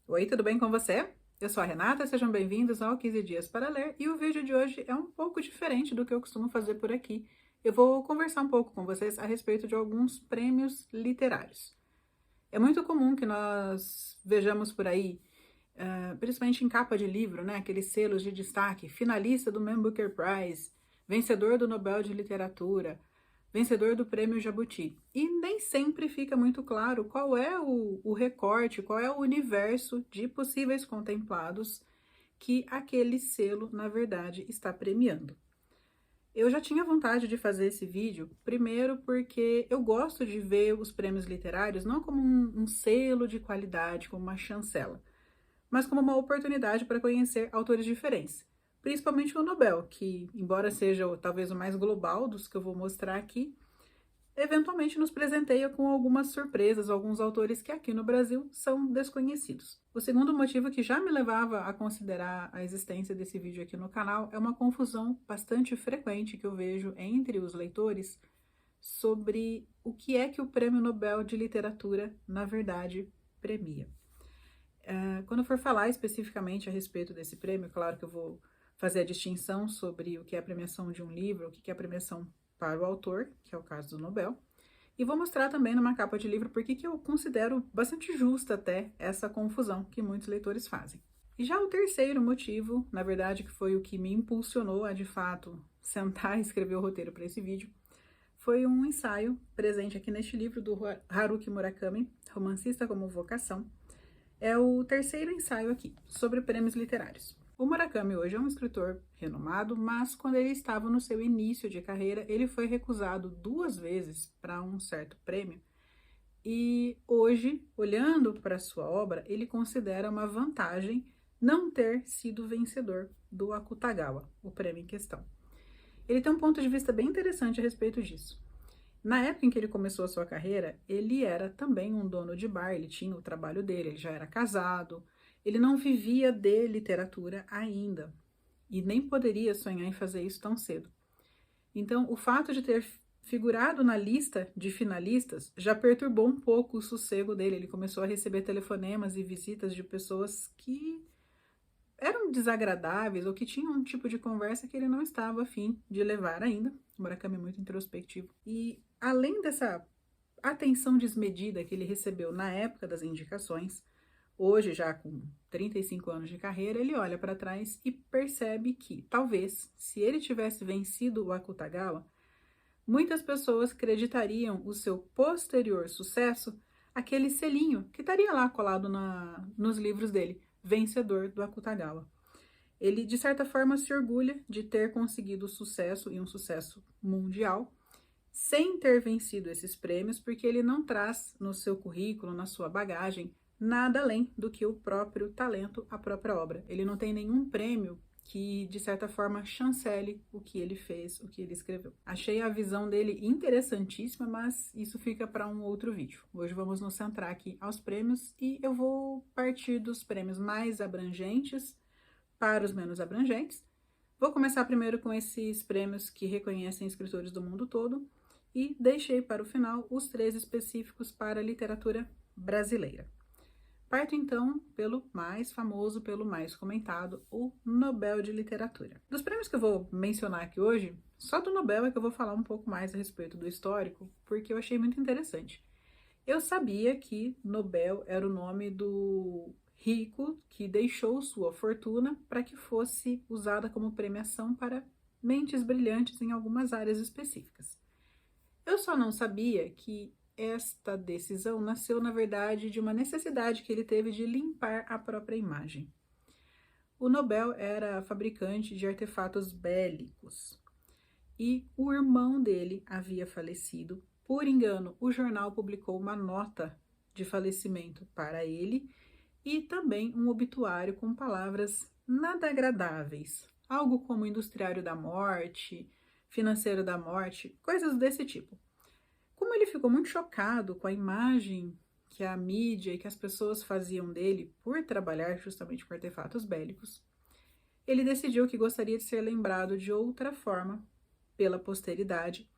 Oi, tudo bem com você? Eu sou a Renata, sejam bem-vindos ao 15 Dias para Ler e o vídeo de hoje é um pouco diferente do que eu costumo fazer por aqui. Eu vou conversar um pouco com vocês a respeito de alguns prêmios literários. É muito comum que nós vejamos por aí, principalmente em capa de livro, né, aqueles selos de destaque, finalista do Man Booker Prize, vencedor do Nobel de Literatura, vencedor do Prêmio Jabuti. E nem sempre fica muito claro qual é o recorte, qual é o universo de possíveis contemplados que aquele selo, na verdade, está premiando. Eu já tinha vontade de fazer esse vídeo, primeiro porque eu gosto de ver os prêmios literários não como um selo de qualidade, como uma chancela, mas como uma oportunidade para conhecer autores diferentes. Principalmente o Nobel, que, embora seja talvez o mais global dos que eu vou mostrar aqui, eventualmente nos presenteia com algumas surpresas, alguns autores que aqui no Brasil são desconhecidos. O segundo motivo que já me levava a considerar a existência desse vídeo aqui no canal é uma confusão bastante frequente que eu vejo entre os leitores sobre o que é que o Prêmio Nobel de Literatura, na verdade, premia. Quando eu for falar especificamente a respeito desse prêmio, claro que eu vou fazer a distinção sobre o que é a premiação de um livro, o que é a premiação para o autor, que é o caso do Nobel, e vou mostrar também numa capa de livro porque que eu considero bastante justa até essa confusão que muitos leitores fazem. E já o terceiro motivo, na verdade, que foi o que me impulsionou a, de fato, sentar e escrever o roteiro para esse vídeo, foi um ensaio presente aqui neste livro do Haruki Murakami, Romancista como Vocação. É o terceiro ensaio aqui, sobre prêmios literários. O Murakami hoje é um escritor renomado, mas quando ele estava no seu início de carreira, ele foi recusado 2 vezes para um certo prêmio. E hoje, olhando para sua obra, ele considera uma vantagem não ter sido vencedor do Akutagawa, o prêmio em questão. Ele tem um ponto de vista bem interessante a respeito disso. Na época em que ele começou a sua carreira, ele era também um dono de bar, ele tinha o trabalho dele, ele já era casado, ele não vivia de literatura ainda e nem poderia sonhar em fazer isso tão cedo. Então, o fato de ter figurado na lista de finalistas já perturbou um pouco o sossego dele. Ele começou a receber telefonemas e visitas de pessoas que eram desagradáveis ou que tinham um tipo de conversa que ele não estava afim de levar ainda. O Murakami é muito introspectivo. E além dessa atenção desmedida que ele recebeu na época das indicações, hoje já com 35 anos de carreira, ele olha para trás e percebe que, talvez, se ele tivesse vencido o Akutagawa, muitas pessoas acreditariam o seu posterior sucesso aquele selinho que estaria lá colado nos livros dele, vencedor do Akutagawa. Ele, de certa forma, se orgulha de ter conseguido sucesso, e um sucesso mundial, sem ter vencido esses prêmios, porque ele não traz no seu currículo, na sua bagagem, nada além do que o próprio talento, a própria obra. Ele não tem nenhum prêmio que, de certa forma, chancele o que ele fez, o que ele escreveu. Achei a visão dele interessantíssima, mas isso fica para um outro vídeo. Hoje vamos nos centrar aqui aos prêmios e eu vou partir dos prêmios mais abrangentes para os menos abrangentes. Vou começar primeiro com esses prêmios que reconhecem escritores do mundo todo e deixei para o final os 3 específicos para a literatura brasileira. Parto então pelo mais famoso, pelo mais comentado, o Nobel de Literatura. Dos prêmios que eu vou mencionar aqui hoje, só do Nobel é que eu vou falar um pouco mais a respeito do histórico, porque eu achei muito interessante. Eu sabia que Nobel era o nome do rico que deixou sua fortuna para que fosse usada como premiação para mentes brilhantes em algumas áreas específicas. Eu só não sabia que esta decisão nasceu, na verdade, de uma necessidade que ele teve de limpar a própria imagem. O Nobel era fabricante de artefatos bélicos e o irmão dele havia falecido. Por engano, o jornal publicou uma nota de falecimento para ele e também um obituário com palavras nada agradáveis, algo como industriário da morte, financeiro da morte, coisas desse tipo. Como ele ficou muito chocado com a imagem que a mídia e que as pessoas faziam dele por trabalhar justamente com artefatos bélicos, ele decidiu que gostaria de ser lembrado de outra forma pela posteridade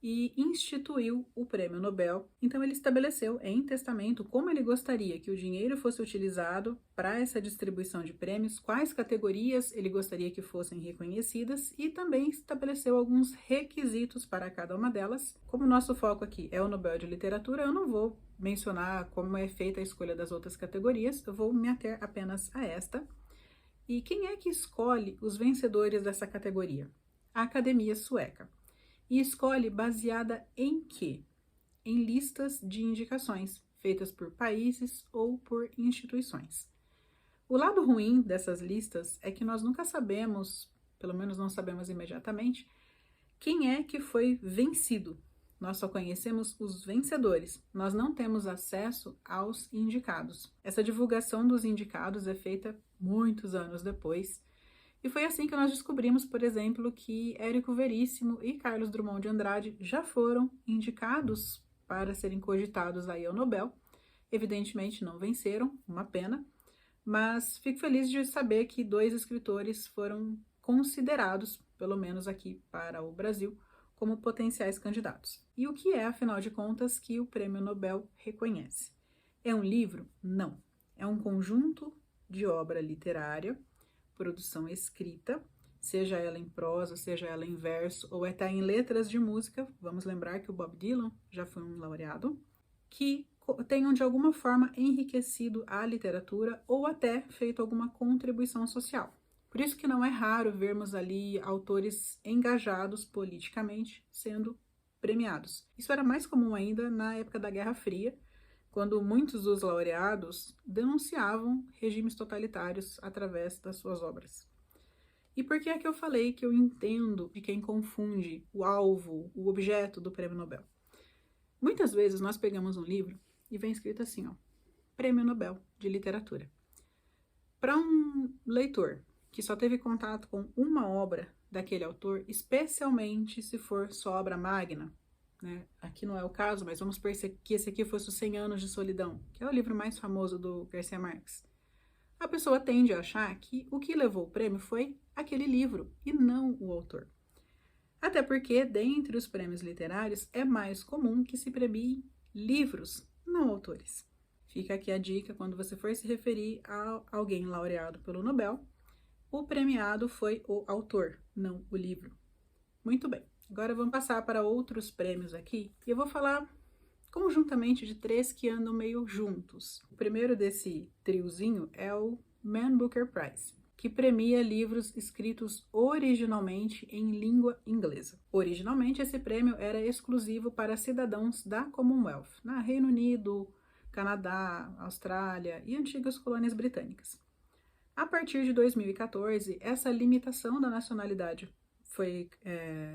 e instituiu o Prêmio Nobel. Então ele estabeleceu em testamento como ele gostaria que o dinheiro fosse utilizado para essa distribuição de prêmios, quais categorias ele gostaria que fossem reconhecidas e também estabeleceu alguns requisitos para cada uma delas. Como o nosso foco aqui é o Nobel de Literatura, eu não vou mencionar como é feita a escolha das outras categorias, eu vou me ater apenas a esta. E quem é que escolhe os vencedores dessa categoria? A Academia Sueca. E escolhe baseada em quê? Em listas de indicações, feitas por países ou por instituições. O lado ruim dessas listas é que nós nunca sabemos, pelo menos não sabemos imediatamente, quem é que foi vencido. Nós só conhecemos os vencedores, nós não temos acesso aos indicados. Essa divulgação dos indicados é feita muitos anos depois, e foi assim que nós descobrimos, por exemplo, que Érico Veríssimo e Carlos Drummond de Andrade já foram indicados para serem cogitados aí ao Nobel. Evidentemente não venceram, uma pena, mas fico feliz de saber que 2 escritores foram considerados, pelo menos aqui para o Brasil, como potenciais candidatos. E o que é, afinal de contas, que o Prêmio Nobel reconhece? É um livro? Não. É um conjunto de obra literária, produção escrita, seja ela em prosa, seja ela em verso, ou até em letras de música, vamos lembrar que o Bob Dylan já foi um laureado, que tenham de alguma forma enriquecido a literatura ou até feito alguma contribuição social. Por isso que não é raro vermos ali autores engajados politicamente sendo premiados. Isso era mais comum ainda na época da Guerra Fria, quando muitos dos laureados denunciavam regimes totalitários através das suas obras. E por que é que eu falei que eu entendo de quem confunde o alvo, o objeto do Prêmio Nobel? Muitas vezes nós pegamos um livro e vem escrito assim, ó, Prêmio Nobel de Literatura. Para um leitor que só teve contato com uma obra daquele autor, especialmente se for sua obra magna, né? Aqui não é o caso, mas vamos pensar que esse aqui fosse os 100 Anos de Solidão, que é o livro mais famoso do Garcia Marques. A pessoa tende a achar que o que levou o prêmio foi aquele livro e não o autor. Até porque, dentre os prêmios literários, é mais comum que se premiem livros, não autores. Fica aqui a dica, quando você for se referir a alguém laureado pelo Nobel, o premiado foi o autor, não o livro. Muito bem. Agora vamos passar para outros prêmios aqui e eu vou falar conjuntamente de 3 que andam meio juntos. O primeiro desse triozinho é o Man Booker Prize, que premia livros escritos originalmente em língua inglesa. Originalmente, esse prêmio era exclusivo para cidadãos da Commonwealth, na Reino Unido, Canadá, Austrália e antigas colônias britânicas. A partir de 2014, essa limitação da nacionalidade foi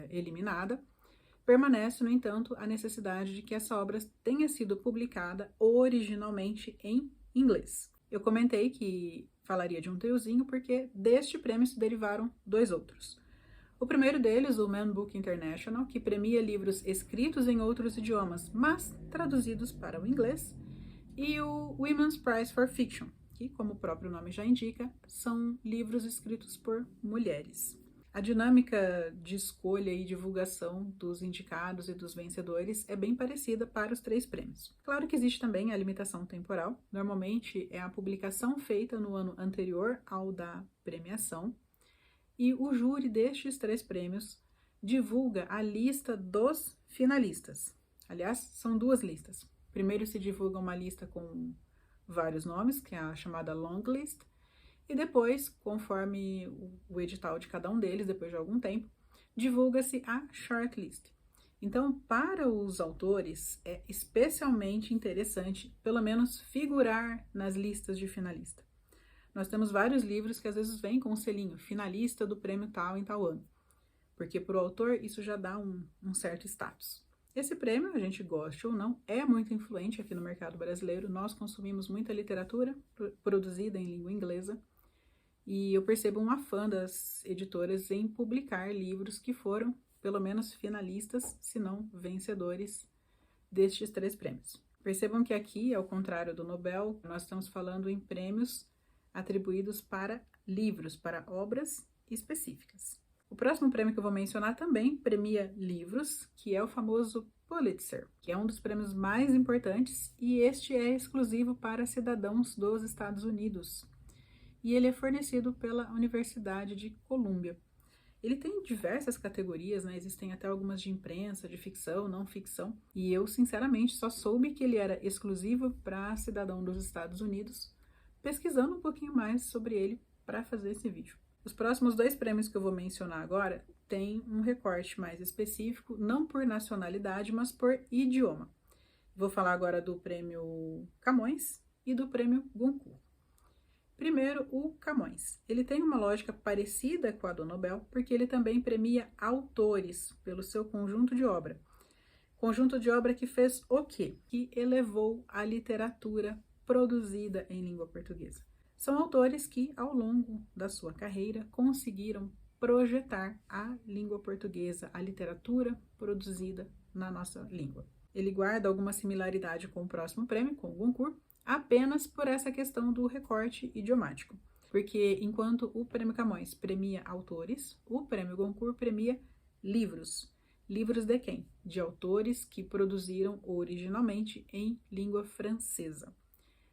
eliminada. Permanece, no entanto, a necessidade de que essa obra tenha sido publicada originalmente em inglês. Eu comentei que falaria de um triozinho porque deste prêmio se derivaram 2 outros. O primeiro deles, o Man Book International, que premia livros escritos em outros idiomas, mas traduzidos para o inglês, e o Women's Prize for Fiction, que, como o próprio nome já indica, são livros escritos por mulheres. A dinâmica de escolha e divulgação dos indicados e dos vencedores é bem parecida para os 3 prêmios. Claro que existe também a limitação temporal. Normalmente é a publicação feita no ano anterior ao da premiação. E o júri destes 3 prêmios divulga a lista dos finalistas. Aliás, são 2 listas. Primeiro se divulga uma lista com vários nomes, que é a chamada long list, e depois, conforme o edital de cada um deles, depois de algum tempo, divulga-se a shortlist. Então, para os autores, é especialmente interessante, pelo menos, figurar nas listas de finalista. Nós temos vários livros que às vezes vêm com um selinho, finalista do prêmio tal em tal ano, porque para o autor isso já dá um certo status. Esse prêmio, a gente goste ou não, é muito influente aqui no mercado brasileiro. Nós consumimos muita literatura produzida em língua inglesa, e eu percebo um afã das editoras em publicar livros que foram, pelo menos, finalistas, se não vencedores, destes 3 prêmios. Percebam que aqui, ao contrário do Nobel, nós estamos falando em prêmios atribuídos para livros, para obras específicas. O próximo prêmio que eu vou mencionar também premia livros, que é o famoso Pulitzer, que é um dos prêmios mais importantes, e este é exclusivo para cidadãos dos Estados Unidos. E ele é fornecido pela Universidade de Colômbia. Ele tem diversas categorias, né? Existem até algumas de imprensa, de ficção, não ficção, e eu, sinceramente, só soube que ele era exclusivo para cidadão dos Estados Unidos, pesquisando um pouquinho mais sobre ele para fazer esse vídeo. Os próximos 2 prêmios que eu vou mencionar agora têm um recorte mais específico, não por nacionalidade, mas por idioma. Vou falar agora do prêmio Camões e do prêmio Goncourt. Primeiro, o Camões. Ele tem uma lógica parecida com a do Nobel, porque ele também premia autores pelo seu conjunto de obra. Conjunto de obra que fez o quê? Que elevou a literatura produzida em língua portuguesa. São autores que, ao longo da sua carreira, conseguiram projetar a língua portuguesa, a literatura produzida na nossa língua. Ele guarda alguma similaridade com o próximo prêmio, com o Goncourt, apenas por essa questão do recorte idiomático. Porque enquanto o Prêmio Camões premia autores, o Prêmio Goncourt premia livros. Livros de quem? De autores que produziram originalmente em língua francesa.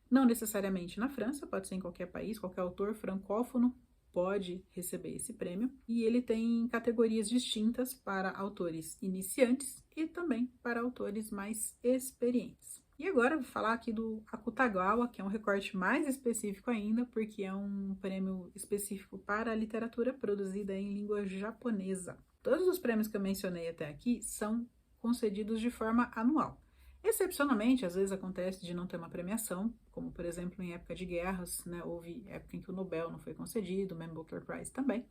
Não necessariamente na França, pode ser em qualquer país, qualquer autor francófono pode receber esse prêmio. E ele tem categorias distintas para autores iniciantes e também para autores mais experientes. E agora eu vou falar aqui do Akutagawa, que é um recorte mais específico ainda, porque é um prêmio específico para a literatura produzida em língua japonesa. Todos os prêmios que eu mencionei até aqui são concedidos de forma anual. Excepcionalmente, às vezes acontece de não ter uma premiação, como por exemplo em época de guerras, né? Houve época em que o Nobel não foi concedido, o Man Booker Prize também.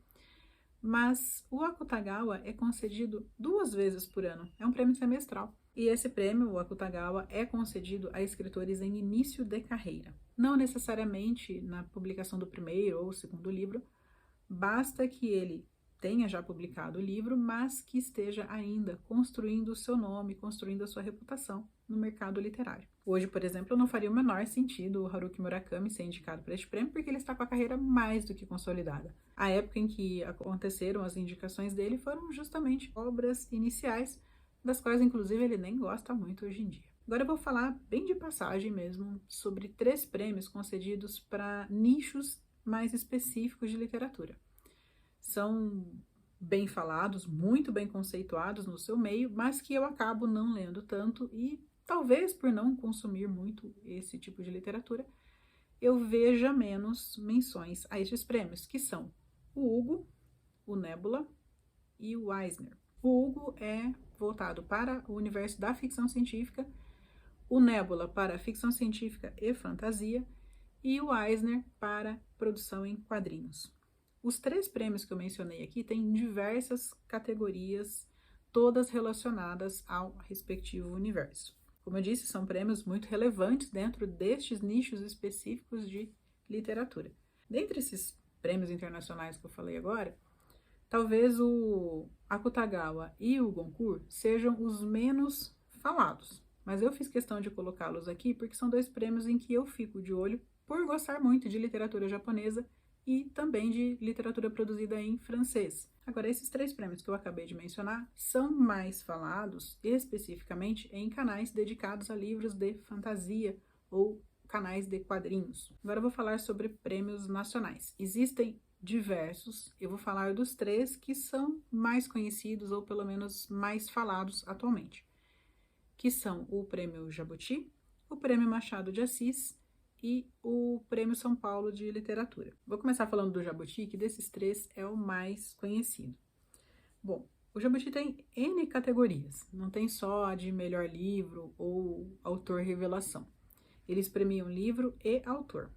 Mas o Akutagawa é concedido 2 vezes por ano, é um prêmio semestral. E esse prêmio, o Akutagawa, é concedido a escritores em início de carreira. Não necessariamente na publicação do primeiro ou segundo livro, basta que ele tenha já publicado o livro, mas que esteja ainda construindo o seu nome, construindo a sua reputação no mercado literário. Hoje, por exemplo, não faria o menor sentido o Haruki Murakami ser indicado para este prêmio, porque ele está com a carreira mais do que consolidada. A época em que aconteceram as indicações dele foram justamente obras iniciais, das quais, inclusive, ele nem gosta muito hoje em dia. Agora eu vou falar bem de passagem mesmo sobre 3 prêmios concedidos para nichos mais específicos de literatura. São bem falados, muito bem conceituados no seu meio, mas que eu acabo não lendo tanto e talvez por não consumir muito esse tipo de literatura, eu veja menos menções a estes prêmios, que são o Hugo, o Nebula e o Eisner. O Hugo é voltado para o universo da ficção científica, o Nebula para ficção científica e fantasia e o Eisner para produção em quadrinhos. Os 3 prêmios que eu mencionei aqui têm diversas categorias, todas relacionadas ao respectivo universo. Como eu disse, são prêmios muito relevantes dentro destes nichos específicos de literatura. Dentre esses prêmios internacionais que eu falei agora, talvez o Akutagawa e o Goncourt sejam os menos falados, mas eu fiz questão de colocá-los aqui porque são 2 prêmios em que eu fico de olho por gostar muito de literatura japonesa e também de literatura produzida em francês. Agora, esses 3 prêmios que eu acabei de mencionar são mais falados especificamente em canais dedicados a livros de fantasia ou canais de quadrinhos. Agora eu vou falar sobre prêmios nacionais. Existem diversos, eu vou falar dos 3 que são mais conhecidos ou pelo menos mais falados atualmente, que são o Prêmio Jabuti, o Prêmio Machado de Assis e o Prêmio São Paulo de Literatura. Vou começar falando do Jabuti, que desses 3 é o mais conhecido. Bom, o Jabuti tem N categorias, não tem só a de melhor livro ou autor revelação. Eles premiam livro e autor.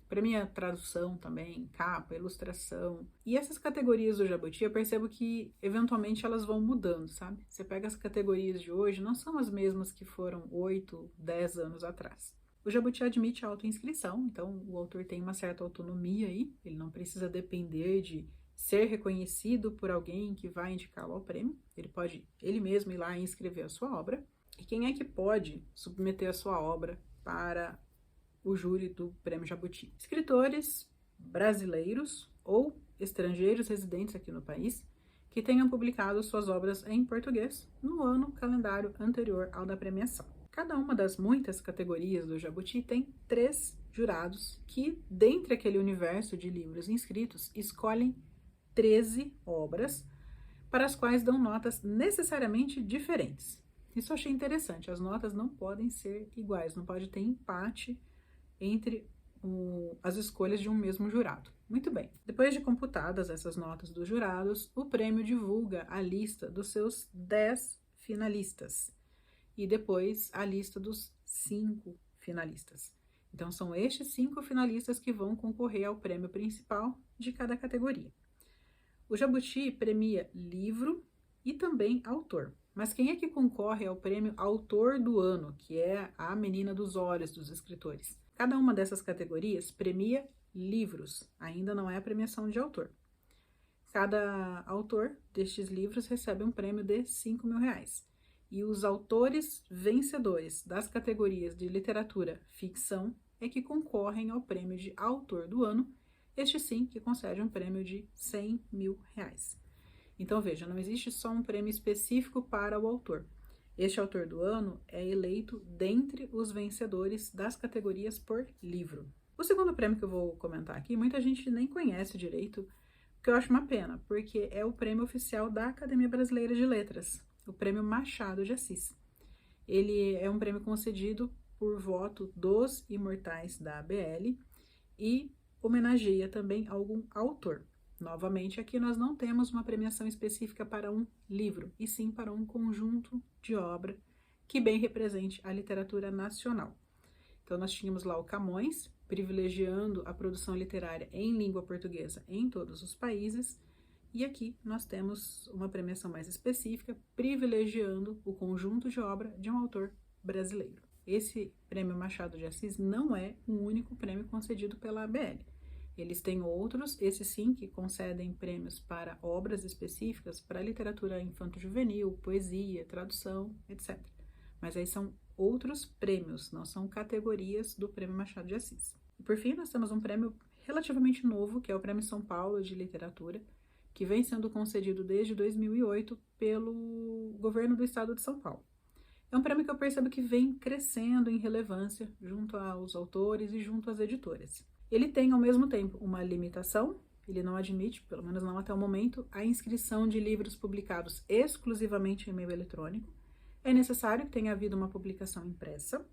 Premia tradução também, capa, ilustração. E essas categorias do Jabuti, eu percebo que, eventualmente, elas vão mudando, sabe? Você pega as categorias de hoje, não são as mesmas que foram 8, 10 anos atrás. O Jabuti admite a autoinscrição, então o autor tem uma certa autonomia aí, ele não precisa depender de ser reconhecido por alguém que vai indicá-lo ao prêmio, ele pode ele mesmo ir lá e inscrever a sua obra. E quem é que pode submeter a sua obra para o júri do Prêmio Jabuti? Escritores brasileiros ou estrangeiros residentes aqui no país que tenham publicado suas obras em português no ano calendário anterior ao da premiação. Cada uma das muitas categorias do Jabuti tem 3 jurados que, dentre aquele universo de livros inscritos, escolhem 13 obras para as quais dão notas necessariamente diferentes. Isso eu achei interessante, as notas não podem ser iguais, não pode ter empate entre as escolhas de um mesmo jurado. Muito bem, depois de computadas essas notas dos jurados, o prêmio divulga a lista dos seus 10 finalistas e depois a lista dos 5 finalistas. Então são estes 5 finalistas que vão concorrer ao prêmio principal de cada categoria. O Jabuti premia livro e também autor. Mas quem é que concorre ao prêmio Autor do Ano, que é a menina dos olhos dos escritores? Cada uma dessas categorias premia livros, ainda não é a premiação de autor. Cada autor destes livros recebe um prêmio de R$5.000. E os autores vencedores das categorias de literatura ficção é que concorrem ao prêmio de Autor do Ano, este sim que concede um prêmio de R$100.000. Então veja, não existe só um prêmio específico para o autor. Este autor do ano é eleito dentre os vencedores das categorias por livro. O segundo prêmio que eu vou comentar aqui, muita gente nem conhece direito, o que eu acho uma pena, porque é o prêmio oficial da Academia Brasileira de Letras, o prêmio Machado de Assis. Ele é um prêmio concedido por voto dos imortais da ABL e homenageia também algum autor. Novamente, aqui nós não temos uma premiação específica para um livro, e sim para um conjunto de obra que bem represente a literatura nacional. Então, nós tínhamos lá o Camões, privilegiando a produção literária em língua portuguesa em todos os países, e aqui nós temos uma premiação mais específica, privilegiando o conjunto de obra de um autor brasileiro. Esse prêmio Machado de Assis não é o único prêmio concedido pela ABL. Eles têm outros, esses sim, que concedem prêmios para obras específicas, para literatura infanto-juvenil, poesia, tradução, etc. Mas aí são outros prêmios, não são categorias do Prêmio Machado de Assis. E por fim, nós temos um prêmio relativamente novo, que é o Prêmio São Paulo de Literatura, que vem sendo concedido desde 2008 pelo governo do estado de São Paulo. É um prêmio que eu percebo que vem crescendo em relevância junto aos autores e junto às editoras. Ele tem, ao mesmo tempo, uma limitação, ele não admite, pelo menos não até o momento, a inscrição de livros publicados exclusivamente em meio eletrônico. É necessário que tenha havido uma publicação impressa,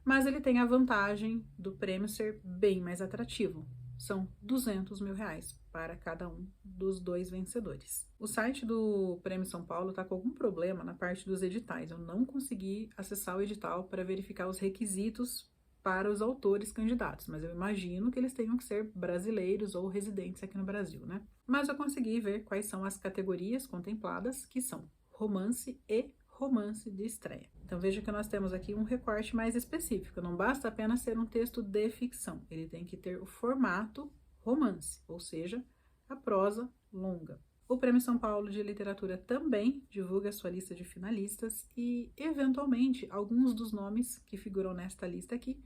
mas ele tem a vantagem do prêmio ser bem mais atrativo. São R$200.000 para cada um dos 2 vencedores. O site do Prêmio São Paulo está com algum problema na parte dos editais. Eu não consegui acessar o edital para verificar os requisitos para os autores candidatos, mas eu imagino que eles tenham que ser brasileiros ou residentes aqui no Brasil, né? Mas eu consegui ver quais são as categorias contempladas, que são romance e romance de estreia. Então veja que nós temos aqui um recorte mais específico, não basta apenas ser um texto de ficção, ele tem que ter o formato romance, ou seja, a prosa longa. O Prêmio São Paulo de Literatura também divulga sua lista de finalistas e, eventualmente, alguns dos nomes que figuram nesta lista aqui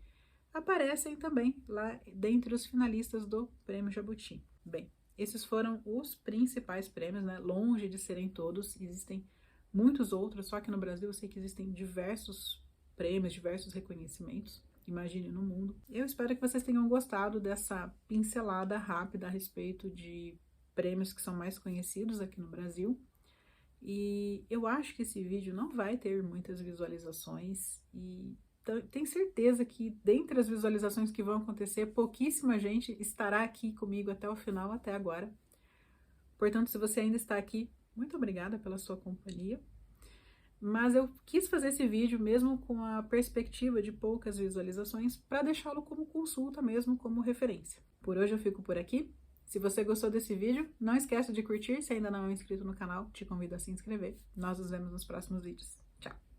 aparecem também lá dentre os finalistas do Prêmio Jabuti. Bem, esses foram os principais prêmios, né? Longe de serem todos, existem muitos outros, só que no Brasil eu sei que existem diversos prêmios, diversos reconhecimentos, imagine no mundo. Eu espero que vocês tenham gostado dessa pincelada rápida a respeito de prêmios que são mais conhecidos aqui no Brasil. E eu acho que esse vídeo não vai ter muitas visualizações e tenho certeza que dentre as visualizações que vão acontecer, pouquíssima gente estará aqui comigo até o final, até agora. Portanto, se você ainda está aqui, muito obrigada pela sua companhia. Mas eu quis fazer esse vídeo mesmo com a perspectiva de poucas visualizações para deixá-lo como consulta mesmo, como referência. Por hoje eu fico por aqui. Se você gostou desse vídeo, não esqueça de curtir. Se ainda não é inscrito no canal, te convido a se inscrever. Nós nos vemos nos próximos vídeos. Tchau!